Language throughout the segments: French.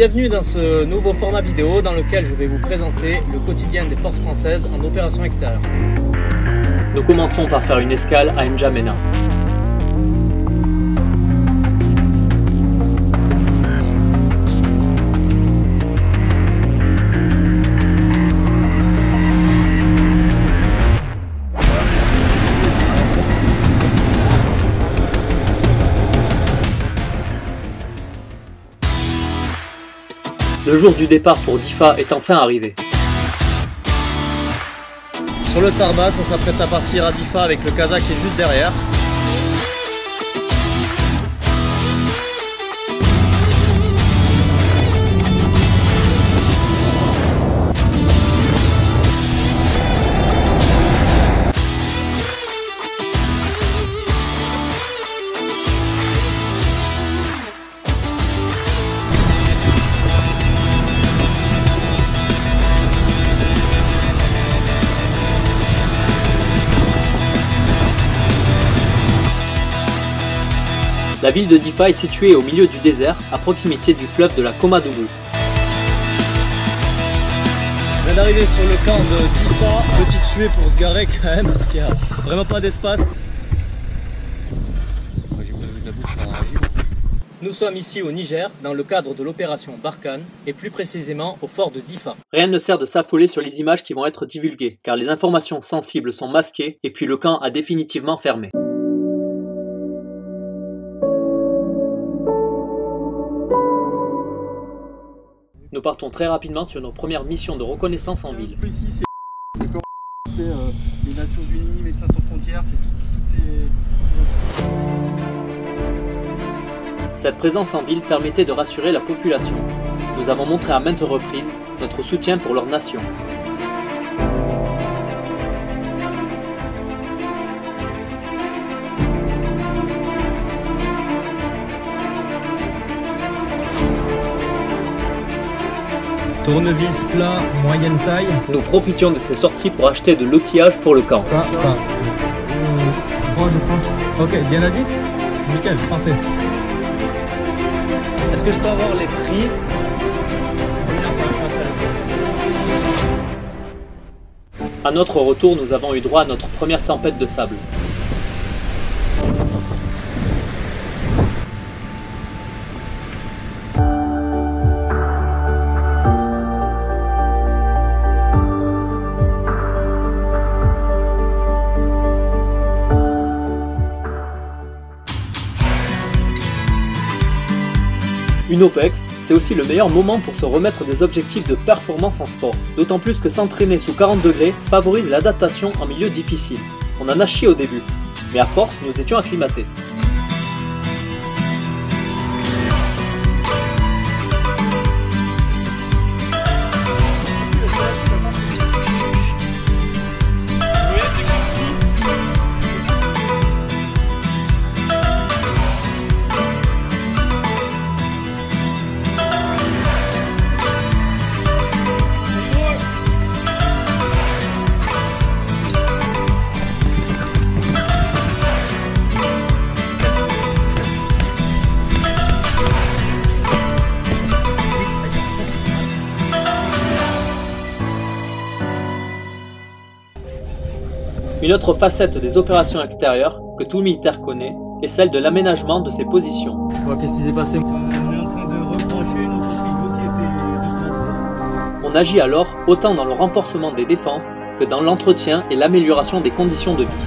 Bienvenue dans ce nouveau format vidéo dans lequel je vais vous présenter le quotidien des forces françaises en opération extérieure. Nous commençons par faire une escale à N'Djamena. Le jour du départ pour Difa est enfin arrivé. Sur le tarmac, on s'apprête à partir à Difa avec le Kazakh qui est juste derrière. La ville de Difa est située au milieu du désert, à proximité du fleuve de la Komadougou. Je viens d'arriver sur le camp de Difa, petite suée pour se garer quand même, parce qu'il n'y a vraiment pas d'espace. Nous sommes ici au Niger, dans le cadre de l'opération Barkhane, et plus précisément au fort de Difa. Rien ne sert de s'affoler sur les images qui vont être divulguées, car les informations sensibles sont masquées, et puis le camp a définitivement fermé. Nous partons très rapidement sur nos premières missions de reconnaissance en ville. Ici, c'est les Nations Unies, Médecins sans frontières, c'est toutes ces... Cette présence en ville permettait de rassurer la population. Nous avons montré à maintes reprises notre soutien pour leur nation. Tournevis plat, moyenne taille. Nous profitions de ces sorties pour acheter de l'outillage pour le camp. Je prends. Ok, il y en a 10. Nickel, parfait. Est-ce que je peux avoir les prix? À notre retour, nous avons eu droit à notre première tempête de sable. Une OPEX, c'est aussi le meilleur moment pour se remettre des objectifs de performance en sport. D'autant plus que s'entraîner sous 40 degrés favorise l'adaptation en milieu difficile. On en a chié au début, mais à force, nous étions acclimatés. Une autre facette des opérations extérieures, que tout militaire connaît, est celle de l'aménagement de ses positions. Qu'est-ce qui s'est passé? On est en train de rebrancher notre frigo qui était déplacé. On agit alors autant dans le renforcement des défenses que dans l'entretien et l'amélioration des conditions de vie.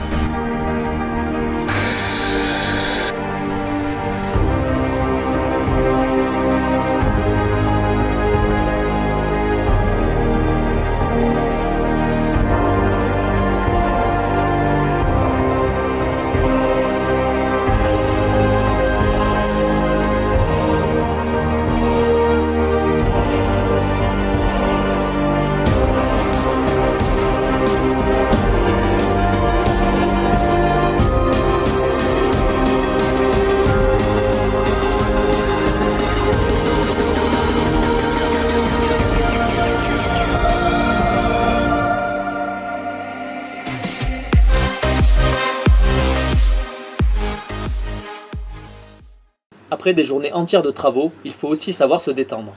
Après des journées entières de travaux, il faut aussi savoir se détendre.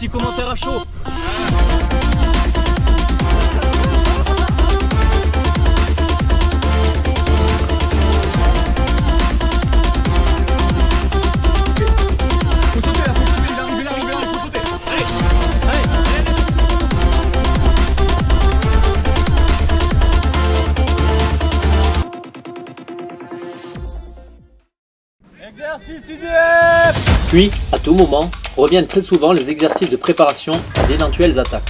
petit commentaire à chaud. Puis, à tout moment, reviennent très souvent les exercices de préparation à d'éventuelles attaques.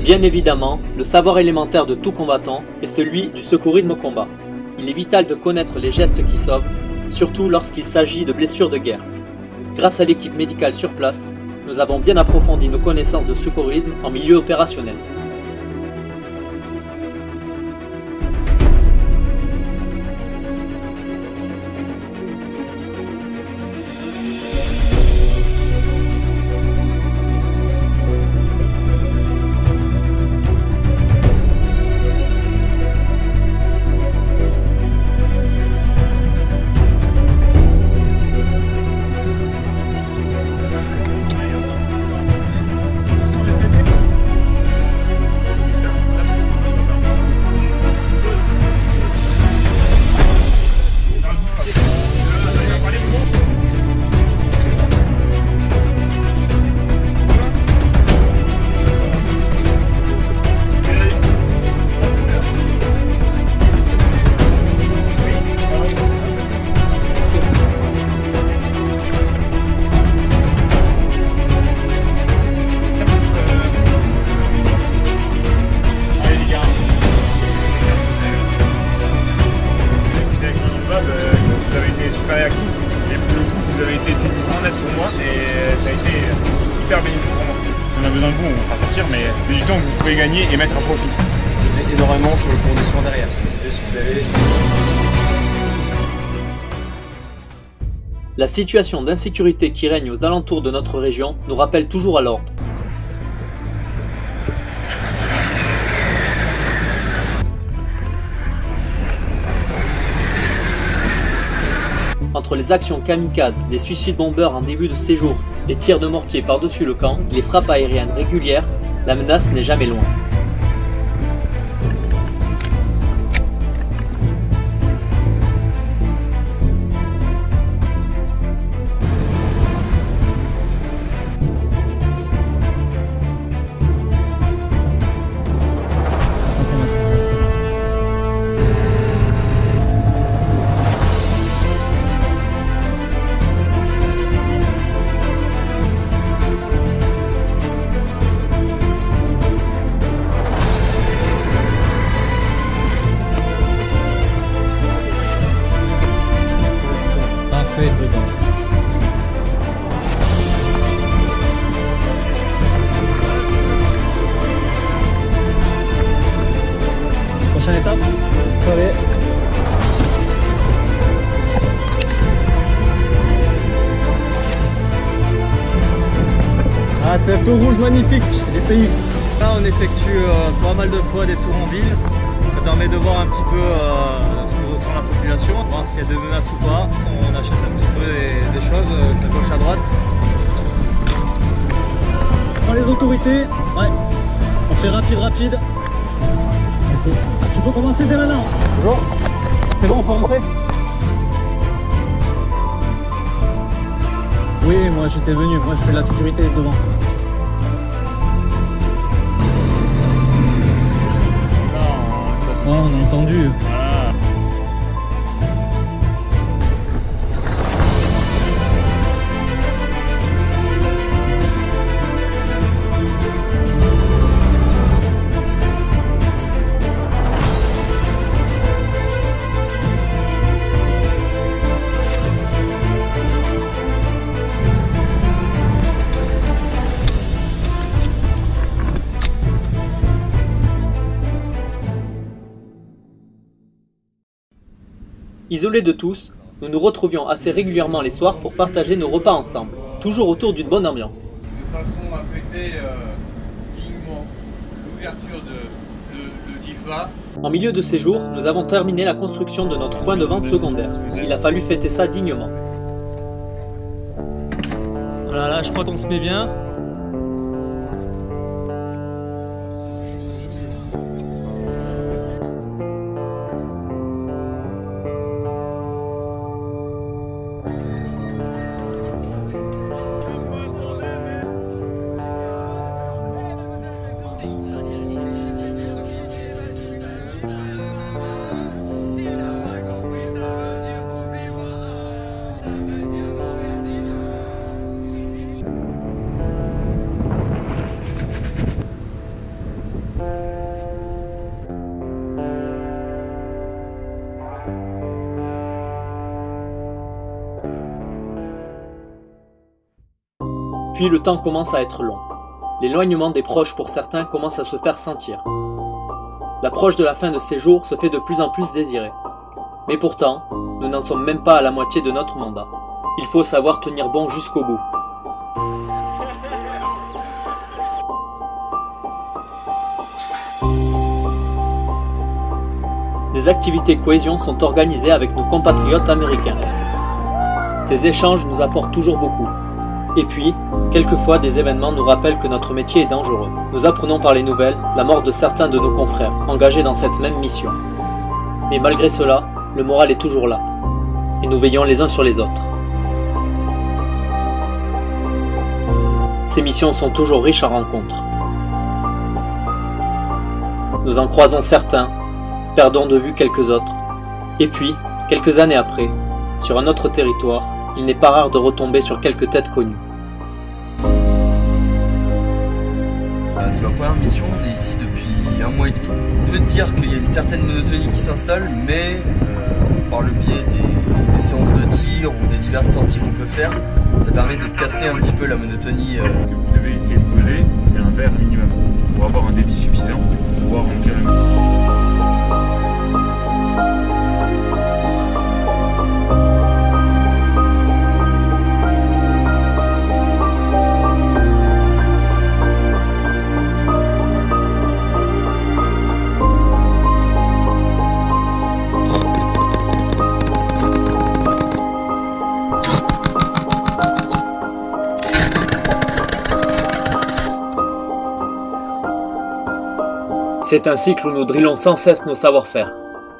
Bien évidemment, le savoir élémentaire de tout combattant est celui du secourisme au combat. Il est vital de connaître les gestes qui sauvent, surtout lorsqu'il s'agit de blessures de guerre. Grâce à l'équipe médicale sur place, nous avons bien approfondi nos connaissances de secourisme en milieu opérationnel. On a besoin de vous, on va sortir, mais c'est du temps que vous pouvez gagner et mettre à profit. Je mets énormément sur le condition derrière. La situation d'insécurité qui règne aux alentours de notre région nous rappelle toujours à l'ordre. Entre les actions kamikazes, les suicides bombeurs en début de séjour, les tirs de mortier par-dessus le camp, les frappes aériennes régulières, la menace n'est jamais loin. Prochaine étape, allez. Ah, c'est un feu rouge magnifique, les pays. Là, on effectue pas mal de fois des tours en ville. Ça permet de voir un petit peu ce que ressent la population, voir s'il y a des menaces ou pas. On achète un petit peu des choses de gauche à droite. Dans les autorités, ouais. On fait rapide. Tu peux commencer dès maintenant. Bonjour. C'est bon, on peut rentrer? Oui, moi j'étais venu, moi je fais la sécurité devant. Ouais, on a entendu. Isolés de tous, nous nous retrouvions assez régulièrement les soirs pour partager nos repas ensemble, toujours autour d'une bonne ambiance. De façon à fêter dignement l'ouverture de DIFA. En milieu de ces jours, nous avons terminé la construction de notre point de vente secondaire. Il a fallu fêter ça dignement. Voilà, là je crois qu'on se met bien. Puis le temps commence à être long. L'éloignement des proches pour certains commence à se faire sentir. L'approche de la fin de ces jours se fait de plus en plus désirée. Mais pourtant, nous n'en sommes même pas à la moitié de notre mandat. Il faut savoir tenir bon jusqu'au bout. Des activités cohésion sont organisées avec nos compatriotes américains. Ces échanges nous apportent toujours beaucoup. Et puis, quelquefois des événements nous rappellent que notre métier est dangereux. Nous apprenons par les nouvelles la mort de certains de nos confrères, engagés dans cette même mission. Mais malgré cela, le moral est toujours là. Et nous veillons les uns sur les autres. Ces missions sont toujours riches en rencontres. Nous en croisons certains, perdons de vue quelques autres. Et puis, quelques années après, sur un autre territoire, il n'est pas rare de retomber sur quelques têtes connues. C'est ma première mission, on est ici depuis 1 mois et demi. Je peux te dire qu'il y a une certaine monotonie qui s'installe, mais par le biais des séances de tir ou des diverses sorties qu'on peut faire, ça permet de casser un petit peu la monotonie. Que vous devez essayer de poser, c'est un verre minimum pour avoir un débit suffisant pour pouvoir remplir le micro. C'est un cycle où nous drillons sans cesse nos savoir-faire.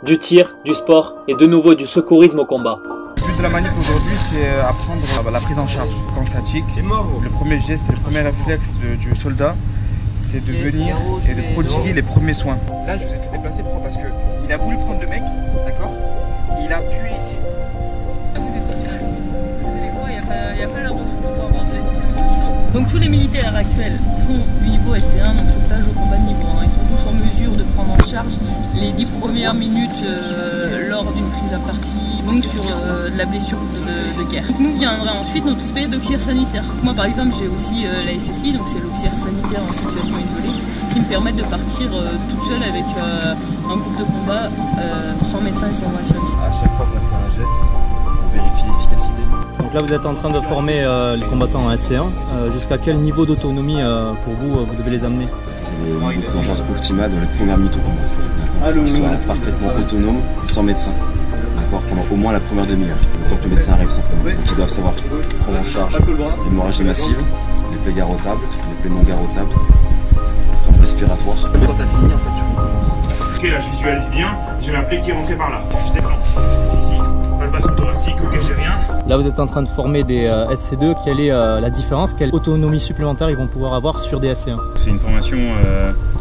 Du tir, du sport et de nouveau du secourisme au combat. Le but de la manip aujourd'hui, c'est apprendre la prise en charge quand statique. Le premier geste et le premier réflexe du soldat, c'est de venir et de prodiguer les premiers soins. Là, je vous ai fait déplacer pourquoi? Parce qu'il a voulu prendre le mec, d'accord? Il a appuyé ici. Parce que des fois, il n'y a pas la ressource pour avoir de la. Donc tous les militaires actuels sont du niveau SC1, donc sauvetage au combat de niveau 1. Ils sont tous en mesure de prendre en charge les 10 premières minutes lors d'une prise à partie, donc sur la blessure de guerre. Nous viendra ensuite notre spé d'auxiliaire sanitaire. Moi par exemple j'ai aussi la SSI, donc c'est l'auxiliaire sanitaire en situation isolée, qui me permettent de partir toute seule avec un groupe de combat sans médecin et sans infirmier. À chaque fois qu'on fait un geste, on vérifie l'efficacité. Donc là vous êtes en train de former les combattants en SC1. Jusqu'à quel niveau d'autonomie pour vous, vous devez les amener? C'est le déclencheur optimal de la première minute au combat. Ils sont parfaitement autonomes, sans médecin. D'accord, pendant au moins la première demi-heure, le temps que le médecin arrive simplement. Donc ils doivent savoir prendre en charge l'hémorragie massive, les plaies garotables, les plaies non garotables, les problèmes respiratoires. Quand t'as fini, en fait, tu recommences. Ok, là je visualise bien, j'ai ma plaie qui est rentrée par là. Je descends, ici, pas le bassin thoracique, ok j'ai rien. Là vous êtes en train de former des SC2. Quelle est la différence? Quelle autonomie supplémentaire ils vont pouvoir avoir sur des SC1? C'est une formation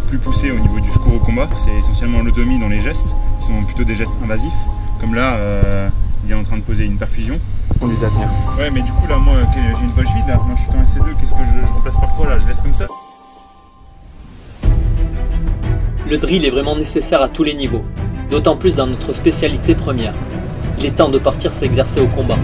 plus poussée au niveau du secours au combat. C'est essentiellement l'autonomie dans les gestes, qui sont plutôt des gestes invasifs. Comme là, il est en train de poser une perfusion. On lui à tenir. Ouais, mais du coup là, moi j'ai une poche vide là. Moi je suis en SC2, qu'est-ce que je remplace par quoi là? Je laisse comme ça? Le drill est vraiment nécessaire à tous les niveaux, d'autant plus dans notre spécialité première. Il est temps de partir s'exercer au combat.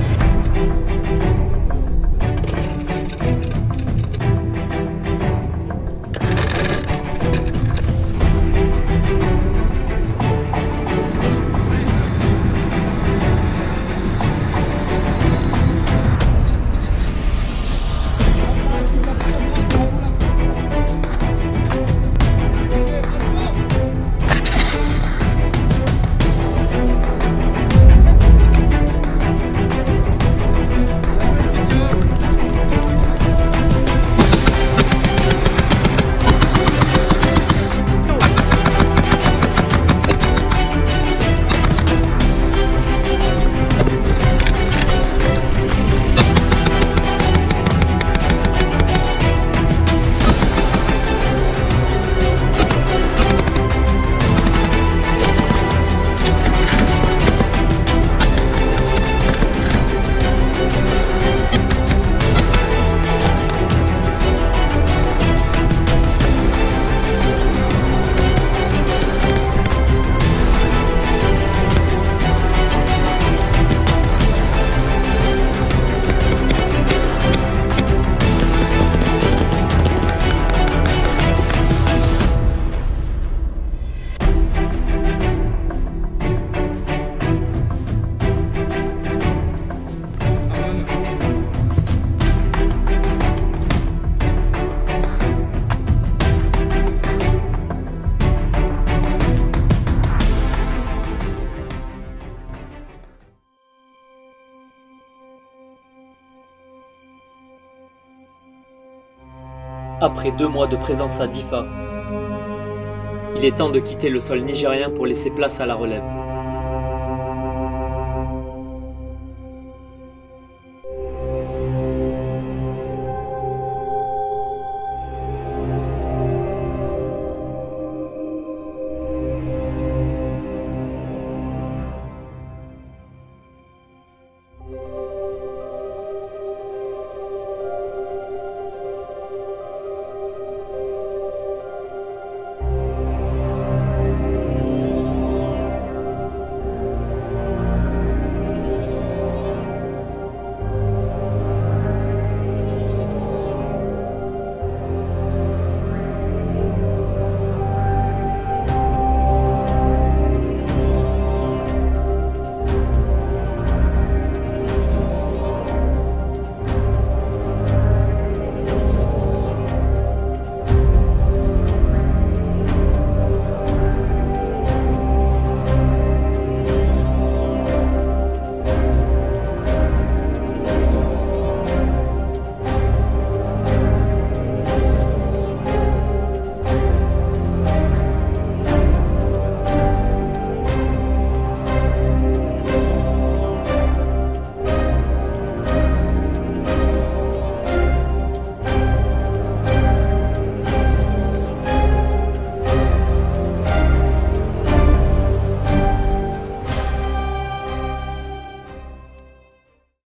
après 2 mois de présence à Difa. Il est temps de quitter le sol nigérien pour laisser place à la relève.